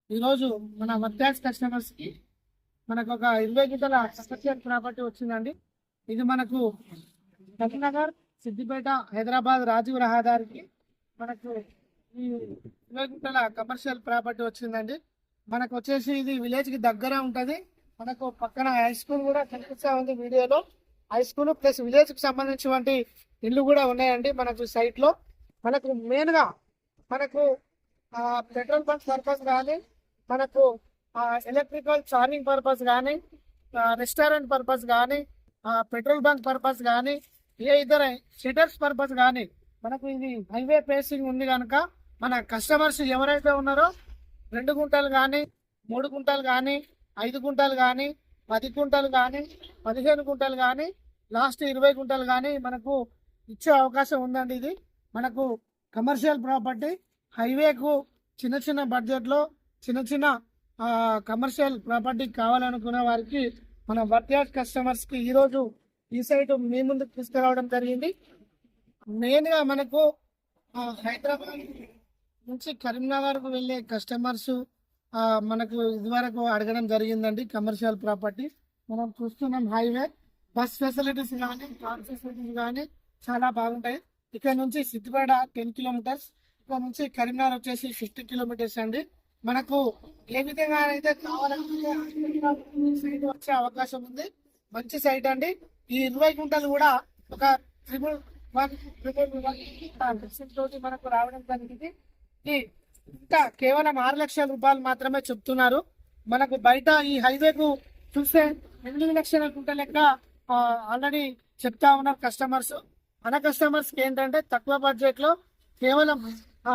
ఈరోజు మన వర్టాక్స్ కస్టమర్స్ కి మనకు ఒక 20 గుంటల కమర్షియల్ ప్రాపర్టీ వచ్చిందండి. ఇది మనకు కరీంనగర్, సిద్దిపేట, హైదరాబాద్ రాజీవ్ రహదారికి మనకు ఈ 20 గుంటల కమర్షియల్ ప్రాపర్టీ వచ్చిందండి. మనకు వచ్చేసి ఇది విలేజ్ కి దగ్గర ఉంటది. మనకు పక్కన హై స్కూల్ కూడా కనిపిస్తా ఉంది వీడియోలో. హై స్కూల్ ప్లస్ విలేజ్ కి సంబంధించినటువంటి ఇల్లు కూడా ఉన్నాయండి మనకు సైట్ లో. మనకు మెయిన్ గా మనకు పెట్రోల్ బంక్ పర్పస్ కానీ, మనకు ఎలక్ట్రికల్ చార్జింగ్ పర్పస్ కానీ, రెస్టారెంట్ పర్పస్ కానీ, పెట్రోల్ బంక్ పర్పస్ కానీ, ఏ ఇతర షటర్స్ పర్పస్ కానీ మనకు ఇది హైవే ఫేసింగ్ ఉంది కనుక మన కస్టమర్స్ ఎవరైతే ఉన్నారో 2 గుంటలు కానీ, 3 గుంటలు కానీ, 5 గుంటలు కానీ, 10 గుంటలు కానీ, 15 గుంటలు కానీ, లాస్ట్ 20 గుంటలు కానీ మనకు ఇచ్చే అవకాశం ఉందండి. ఇది మనకు కమర్షియల్ ప్రాపర్టీ, హైవేకు చిన్న చిన్న బడ్జెట్లో చిన్న చిన్న కమర్షియల్ ప్రాపర్టీ కావాలనుకునే వారికి మన వర్త్యాస్ కస్టమర్స్కి ఈరోజు ఈ సైట్ మీ ముందుకు తీసుకురావడం జరిగింది. మెయిన్గా మనకు హైదరాబాద్ నుంచి కరీంనగర్కు వెళ్ళే కస్టమర్స్ మనకు ఇదివరకు అడగడం జరిగిందండి. కమర్షియల్ ప్రాపర్టీ మనం చూస్తున్నాం. హైవే బస్ ఫెసిలిటీస్ కానీ, కార్ ఫెసిలిటీస్ కానీ చాలా బాగుంటాయి. ఇక్కడ నుంచి సిద్దిపేట 10 కిలోమీటర్స్, ఇక్కడ నుంచి కరీంనగర్ వచ్చేసి 50 కిలోమీటర్స్ అండి. మనకు ఏ విధంగా అయితే కావాలంటే సైట్ వచ్చే అవకాశం ఉంది. మంచి సైట్ అండి. ఈ 20 గుంటలు కూడా ఒక 1,1,1 తోటి మనకు రావడం జరిగింది. ఇంకా కేవలం 6 లక్షల రూపాయలు మాత్రమే చెప్తున్నారు. మనకు బయట ఈ హైవేకు చూస్తే 8 లక్షల గుంట లెక్క ఆల్రెడీ చెప్తా ఉన్నారు కస్టమర్స్. మన కస్టమర్స్ కి ఏంటంటే తక్కువ బడ్జెట్ లో కేవలం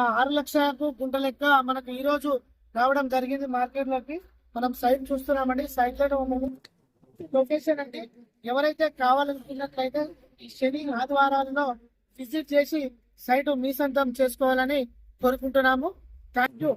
6 లక్షలకు గుంట లెక్క మనకు ఈ రోజు రావడం జరిగింది మార్కెట్ లోకి. మనం సైట్ చూస్తున్నామండి. సైట్ లో లొకేషన్ అంటే ఎవరైతే కావాలనుకున్నట్లయితే ఈ శని ఆదివారాలలో విజిట్ చేసి సైట్ మీ సొంతం చేసుకోవాలని కోరుకుంటున్నాము. Thank you.